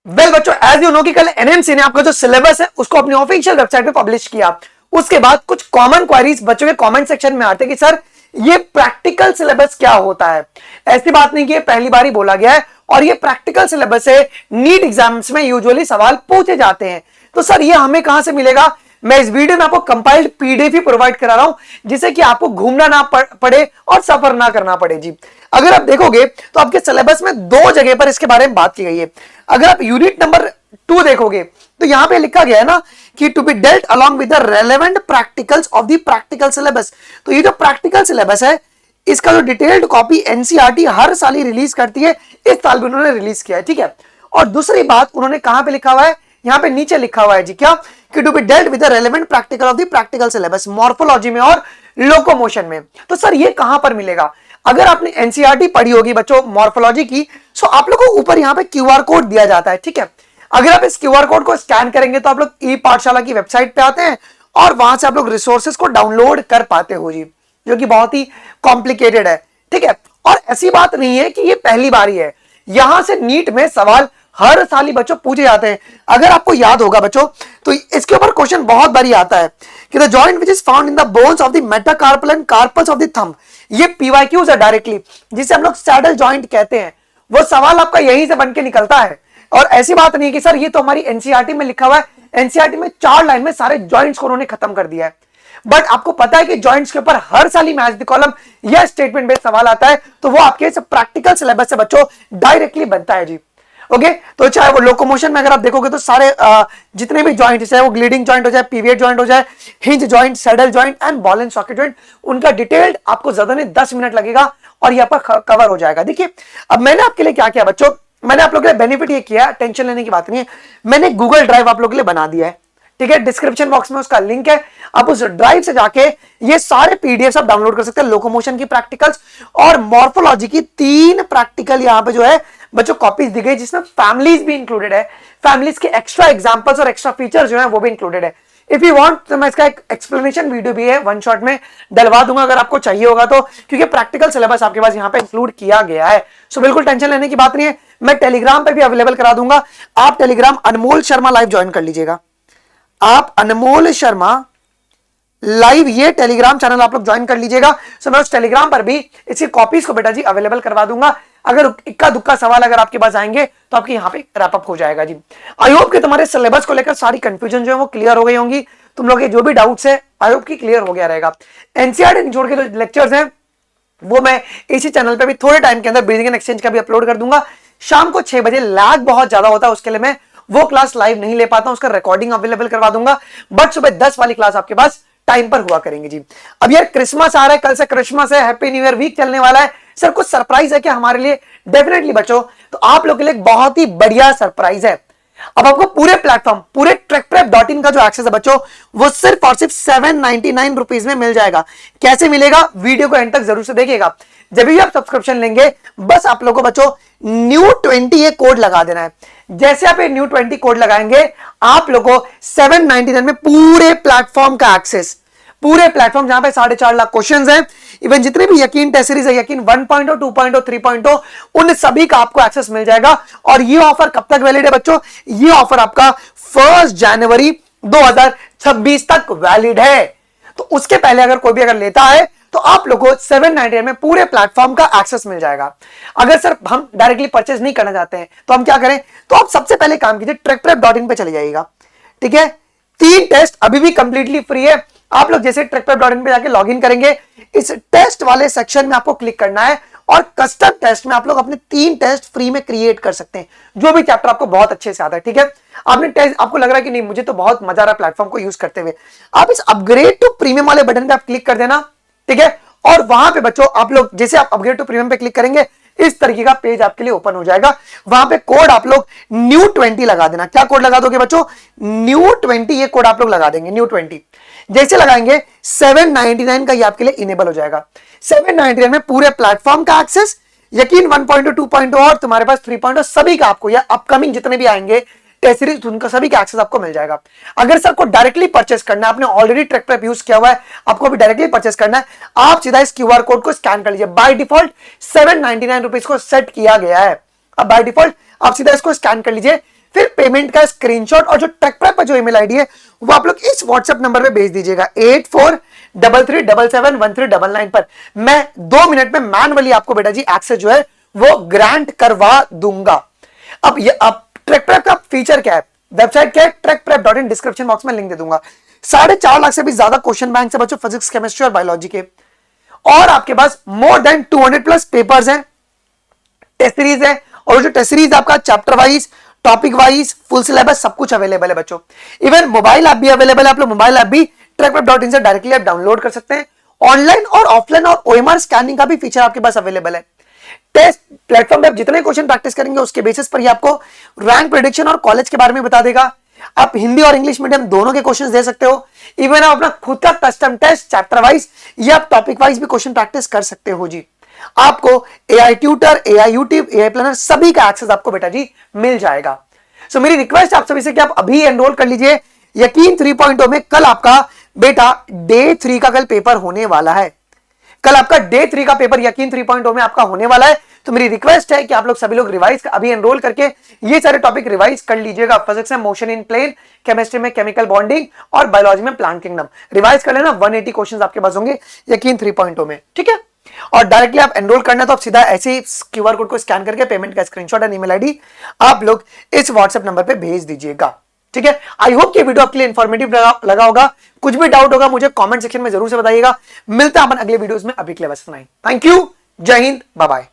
Well बच्चों, as you know कि कल एनएमसी ने आपका जो सिलेबस है उसको अपनी ऑफिशियल वेबसाइट पे पब्लिश किया। उसके बाद कुछ कॉमन क्वेरीज बच्चों के कमेंट सेक्शन में आते कि सर ये प्रैक्टिकल सिलेबस क्या होता है। ऐसी बात नहीं कि ये पहली बार ही बोला गया है, और ये प्रैक्टिकल सिलेबस है, नीट एग्जाम्स में यूजुअली सवाल पूछे जाते हैं। तो सर ये हमें कहां से मिलेगा? मैं इस वीडियो में आपको कंपाइल्ड पीडीएफ ही प्रोवाइड करा रहा हूं, जिससे कि आपको घूमना ना पड़े और सफर ना करना पड़े जी। अगर आप देखोगे तो आपके सिलेबस में दो जगह पर इसके बारे में बात की गई है। अगर आप यूनिट नंबर 2 देखोगे तो यहां पे लिखा गया है ना कि to be dealt along with the relevant practicals of the practical syllabus. तो ये जो प्रैक्टिकल सिलेबस है इसका जो डिटेल्ड कॉपी एनसीईआरटी हर साल ही रिलीज करती है, इस साल भी उन्होंने रिलीज किया है, ठीक है। और दूसरी बात उन्होंने कहां पे लिखा हुआ है, यहां पे नीचे लिखा हुआ है जी, क्या कि to be dealt with the relevant practical of the practical syllabus, morphology में और लोकोमोशन में। तो सर ये कहां पर मिलेगा? अगर आपने एनसीईआरटी पढ़ी होगी बच्चों मॉर्फोलॉजी की, सो आप लोगों को ऊपर यहां पे क्यूआर कोड दिया जाता है, ठीक है। अगर आप इस क्यूआर कोड को स्कैन करेंगे तो आप लोग ई पाठशाला की वेबसाइट पे आते हैं और वहां से आप लोग रिसोर्सेज को डाउनलोड कर पाते हो जी, जो कि बहुत ही कॉम्प्लिकेटेड है, ठीक है। और ऐसी बात नहीं है कि ये पहली बार ही है, यहां से नीट में सवाल हर साल ही बच्चों पूछे जाते हैं। अगर आपको याद होगा बच्चों तो इसके ऊपर क्वेश्चन बहुत बारी आता है कि the joint which is found in the bones of the metacarpal and carpals of the thumb, ये पीवाईक्यूज है डायरेक्टली, जिसे हम लोग सैडल जॉइंट कहते हैं। वो सवाल आपका यहीं से बन के निकलता है। और ऐसी बात नहीं कि सर ये तो हमारी एनसीईआरटी में लिखा हुआ है, एनसीईआरटी में 4 लाइन में सारे जॉइंट्स को उन्होंने खत्म कर दिया है। बट आपको पता है कि जॉइंट्स के ऊपर हर साल ही मैच द कॉलम या स्टेटमेंट बेस्ड सवाल आता है, तो वो आपके प्रैक्टिकल सिलेबस से बच्चों डायरेक्टली बनता है जी। ओके, तो चाहे वो लोकोमोशन में अगर आप देखोगे तो सारे जितने भी जॉइंट, चाहे वो ग्लीडिंग जॉइंट हो जाए, पीवियट जॉइंट हो जाए, hinge joint, saddle joint and ball and socket joint, उनका डिटेल्ड आपको ज्यादा नहीं 10 मिनट लगेगा और यहाँ पर कवर हो जाएगा। देखिए अब मैंने आपके लिए क्या किया बच्चों, मैंने आप लोगों के लिए बेनिफिट ये किया, टेंशन लेने की बात नहीं है, मैंने गूगल ड्राइव आप लोगों के लिए बना दिया है, ठीक है। डिस्क्रिप्शन बॉक्स में उसका लिंक है, आप उस ड्राइव से जाके ये सारे पीडीएफ आप डाउनलोड कर सकते हैं। लोकोमोशन की प्रैक्टिकल्स और मॉर्फोलॉजी की 3 प्रैक्टिकल यहाँ पे जो है बच्चों कॉपीज दी गई, जिसमें फैमिलीज भी इंक्लूडेड है। फैमिलीज के एक्स्ट्रा एग्जांपल्स और एक्स्ट्रा फीचर्स जो है वो भी इंक्लूडेड है। इफ यू वांट तो मैं इसका एक एक्सप्लेनेशन वीडियो भी है, वन शॉट में डलवा दूंगा अगर आपको चाहिए होगा तो, क्योंकि प्रैक्टिकल सिलेबस आपके पास यहाँ पे इंक्लूड किया गया है। सो बिल्कुल टेंशन लेने की बात नहीं है, मैं टेलीग्राम पे भी अवेलेबल करा दूंगा। आप टेलीग्राम अनमोल शर्मा लाइव ज्वाइन कर लीजिएगा, आप अनमोल शर्मा लाइव ये टेलीग्राम चैनल आप लोग ज्वाइन कर लीजिएगा। सो मैं उस टेलीग्राम पर भी इसकी कॉपीज को बेटा जी अवेलेबल करवा दूंगा। अगर इक्का दुक्का सवाल अगर आपके पास आएंगे तो आपके यहाँ पे रैप अप हो जाएगा जी। आई होप कि तुम्हारे सिलेबस को लेकर सारी कंफ्यूजन जो है वो क्लियर हो गई होंगी, तुम लोग के जो भी डाउट्स है आई होप कि क्लियर हो गया रहेगा। एनसीईआरटी निचोड़ के जो लेक्चर्स हैं वो मैं इसी चैनल पे भी थोड़े टाइम के अंदर ब्रीदिंग एंड एक्सचेंज का भी अपलोड कर दूंगा। शाम को 6 बजे, लैग बहुत ज्यादा होता है उसके लिए मैं वो क्लास लाइव नहीं ले पाता हूं, उसका रिकॉर्डिंग अवेलेबल करवा दूंगा, बट सुबह 10 वाली क्लास आपके पास टाइम पर हुआ करेंगे जी। अब यार क्रिसमस आ रहा है, कल से क्रिसमस है, हैप्पी न्यू ईयर वीक चलने वाला है। सर कुछ सरप्राइज है क्या हमारे लिए? डेफिनेटली बच्चों, तो आप लोग के लिए बहुत ही बढ़िया सरप्राइज है। अब आपको पूरे प्लेटफॉर्म, पूरे ट्रैकप्रेप.इन का जो एक्सेस है बच्चों वो सिर्फ और सिर्फ 799 रुपीज में मिल जाएगा। कैसे मिलेगा? वीडियो को एंड तक जरूर से देखिएगा। जब भी आप सब्सक्रिप्शन लेंगे बस आप लोगों को बच्चों new20 ये कोड लगा देना है। जैसे आप ये new20 कोड लगाएंगे आप लोगों को 799 में पूरे प्लेटफॉर्म का एक्सेस, पूरे प्लेटफॉर्म जहां पे 4.5 लाख क्वेश्चंस हैं, इवन जितने भी यकीन टेस्ट सीरीज है, यकीन 1.0, 2.0, 3.0, उन सभी का आपको एक्सेस मिल जाएगा। और ये ऑफर कब तक वैलिड है बच्चों? ये ऑफर आपका 1 जनवरी 2026 तक वैलिड है। तो उसके पहले अगर कोई भी अगर लेता है तो आप लोगों को 799 में पूरे प्लेटफॉर्म का एक्सेस मिल जाएगा। अगर सर हम डायरेक्टली परचेज नहीं करना चाहते हैं तो हम क्या करें? तो आप सबसे पहले काम कीजिए, ट्रैकप्रेप.इन पे चले जाइएगा, ठीक है। 3 टेस्ट अभी भी कंप्लीटली फ्री है। आप लोग जैसे ट्रैकप्रेप.इन पे जाके लॉगिन करेंगे, इस टेस्ट वाले सेक्शन में आपको क्लिक करना है और कस्टम टेस्ट में आप लोग अपने 3 टेस्ट फ्री में क्रिएट कर सकते हैं, जो भी चैप्टर आपको बहुत अच्छे से आता है, ठीक है। आपने टेस्ट, आपको लग रहा है कि नहीं मुझे तो बहुत मजा आ रहा है प्लेटफॉर्म को यूज करते हुए, आप इस अपग्रेड टू प्रीमियम वाले बटन पे आप क्लिक कर देना, ठीक है। और वहां पे बच्चों आप लोग जैसे आप अपग्रेड टू प्रीमियम पे क्लिक करेंगे इस तरीके का पेज आपके लिए ओपन हो जाएगा। वहां पे कोड आप लोग new20 लगा देना। क्या कोड लगा दोगे बच्चों? new20 ये कोड आप लोग लगा देंगे, new20 जैसे लगाएंगे 799 का ये आपके लिए इनेबल हो जाएगा। 799 में पूरे प्लेटफॉर्म का एक्सेस, यकीन 1.2, 2.0 और तुम्हारे पास 3.0 सभी का आपको, या अपकमिंग जितने भी आएंगे टेस्ट सीरीज उनका सभी का एक्सेस आपको मिल जाएगा। अगर सर को डायरेक्टली परचेस करना है, आपने ऑलरेडी ट्रैकप्रेप यूज किया हुआ है, आपको भी डायरेक्टली परचेस करना है, आप सीधा इस क्यूआर कोड को स्कैन कर लीजिए। बाय डिफॉल्ट 799 रुपीज को सेट किया गया है। अब बाय डिफॉल्ट आप सीधा इसको स्कैन कर लीजिए। फिर पेमेंट का स्क्रीनशॉट और जो टेक प्रेप का जो ईमेल आईडी है वो आप लोग इस व्हाट्सएप नंबर पे भेज दीजिएगा 8433771399 पर। मैं 2 मिनट में मैनुअली आपको बेटा जी एक्सेस जो है वो ग्रांट करवा दूंगा। अब ट्रैक प्रेप का फीचर क्या है, वेबसाइट क्या है, trackprep.in, डिस्क्रिप्शन बॉक्स में लिंक दे दूंगा। 4.5 लाख से भी ज्यादा क्वेश्चन बैंक से बच्चों फिजिक्स, केमिस्ट्री और बायोलॉजी के, और आपके पास मोर देन 200 प्लस पेपर्स हैं, टेस्ट सीरीज है, और जो टेस्ट सीरीज आपका chapter wise, topic wise, full syllabus सब कुछ अवेलेबल है बच्चों। इवन मोबाइल ऐप भी अवेलेबल है, आप लोग मोबाइल ऐप भी trackprep.in से डायरेक्टली आप डाउनलोड कर सकते हैं। ऑनलाइन और ऑफलाइन और ओएमआर स्कैनिंग का भी फीचर आपके पास अवेलेबल है। टेस्ट प्लेटफॉर्म पे आप जितने क्वेश्चन प्रैक्टिस करेंगे उसके बेसिस पर ही आपको रैंक प्रेडिक्शन और कॉलेज के बारे में बता देगा। आप हिंदी और इंग्लिश मीडियम दोनों के क्वेश्चंस दे सकते हो। इवन आप अपना खुद का कस्टम टेस्ट चैप्टर वाइज या आप टॉपिक वाइज भी क्वेश्चन प्रैक्टिस कर सकते हो जी। आपको AI tutor, AI YouTube, AI planner सभी का एक्सेस आपको बेटा जी मिल जाएगा। सो मेरी रिक्वेस्ट आप सभी से कि आप अभी एनरोल कर लीजिए। यकीन 3.0 में कल आपका बेटा डे 3 का कल पेपर होने वाला है। कल आपका डे 3 का पेपर यकीन 3.0 में आपका होने वाला है। तो मेरी रिक्वेस्ट है कि आप लोग सभी लोग रिवाइज अभी एनरोल करके ये सारे टॉपिक रिवाइज कर लीजिएगा। फिजिक्स में मोशन इन प्लेन, केमिस्ट्री में केमिकल बॉन्डिंग और बायोलॉजी में प्लांट किंगडम रिवाइज कर लेना। 180 क्वेश्चंस आपके पास होंगे यकीन 3.0 में, ठीक है। और डायरेक्टली आप एनरोल करना तो आप सीधा ऐसे ही क्यूआर कोड को स्कैन करके पेमेंट का स्क्रीनशॉट एंड ईमेल आईडी आप लोग इस व्हाट्सएप नंबर पे भेज दीजिएगा, ठीक है। आई होप कि वीडियो आपके लिए इंफॉर्मेटिव लगा होगा। कुछ भी डाउट होगा मुझे कमेंट सेक्शन में जरूर से बताइएगा। मिलते हैं अपन अगले वीडियोस में, अभी के लिए बस इतना ही। थैंक यू, जय हिंद, बाय बाय।